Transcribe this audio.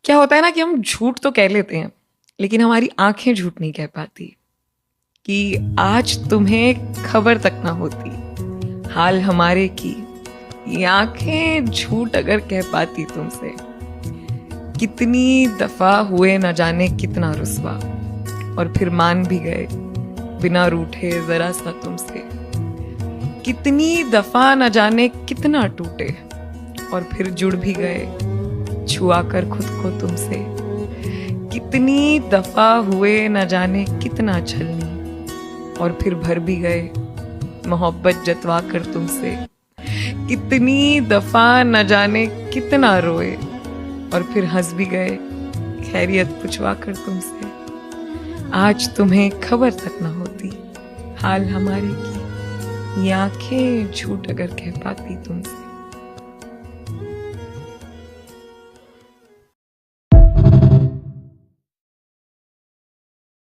क्या होता है ना कि हम झूठ तो कह लेते हैं, लेकिन हमारी आंखें झूठ नहीं कह पाती। कि आज तुम्हें खबर तक ना होती हाल हमारे की, ये आंखें झूठ अगर कह पाती तुमसे। कितनी दफा हुए न जाने कितना रुस्वा, और फिर मान भी गए बिना रूठे जरा सा तुमसे। कितनी दफा न जाने कितना टूटे, और फिर जुड़ भी गए छुआ कर खुद को तुमसे। कितनी दफा हुए न जाने कितना छलनी, और फिर भर भी गए मोहब्बत जतवा कर तुमसे। कितनी दफा न जाने कितना रोए, और फिर हंस भी गए खैरियत पूछवा कर तुमसे। आज तुम्हें खबर तक न होती हाल हमारे की, ये आंखें झूठ अगर कह पाती तुमसे।